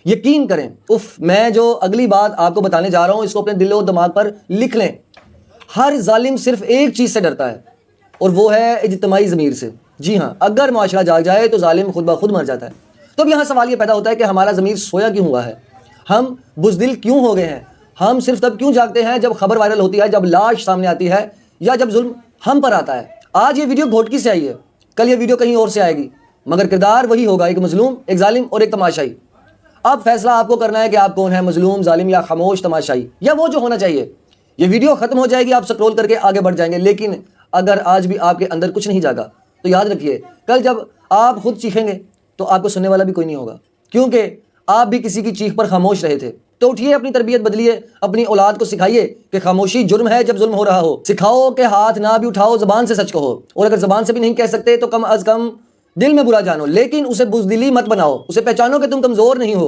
یقین کریں میں جو اگلی بات آپ کو بتانے جا رہا ہوں اس کو اپنے دل و دماغ پر لکھ لیں. ہر ظالم صرف ایک چیز سے ڈرتا ہے اور وہ ہے اجتماعی ضمیر سے. جی ہاں، اگر معاشرہ جاگ جائے تو ظالم خود بخود مر جاتا ہے. تو اب یہاں سوال یہ پیدا ہوتا ہے کہ ہمارا ضمیر سویا کیوں ہوا ہے؟ ہم بزدل کیوں ہو گئے ہیں؟ ہم صرف تب کیوں جاگتے ہیں جب خبر وائرل ہوتی ہے، جب لاش سامنے آتی ہے، یا جب ظلم ہم پر آتا ہے؟ آج یہ ویڈیو گھوٹکی سے آئی ہے، کل یہ ویڈیو کہیں اور سے آئے گی، مگر کردار وہی ہوگا، ایک مظلوم، ایک ظالم اور ایک تماشائی. اب فیصلہ آپ کو کرنا ہے کہ آپ کون ہیں، مظلوم، ظالم یا خاموش تماشائی، یا وہ جو ہونا چاہیے. یہ ویڈیو ختم ہو جائے گی، آپ سکرول کر کے آگے بڑھ جائیں گے، لیکن اگر آج بھی آپ کے اندر کچھ نہیں جاگا تو یاد رکھیے کل جب آپ خود چیخیں گے تو آپ کو سننے والا بھی کوئی نہیں ہوگا، کیونکہ آپ بھی کسی کی چیخ پر خاموش رہے تھے. تو اٹھیے، اپنی تربیت بدلیے، اپنی اولاد کو سکھائیے کہ خاموشی جرم ہے جب ظلم ہو رہا ہو. سکھاؤ کہ ہاتھ نہ بھی اٹھاؤ، زبان سے سچ کہو، اور اگر زبان سے بھی نہیں کہہ سکتے تو کم از کم دل میں برا جانو، لیکن اسے بزدلی مت بناؤ. اسے پہچانو کہ تم کمزور نہیں ہو.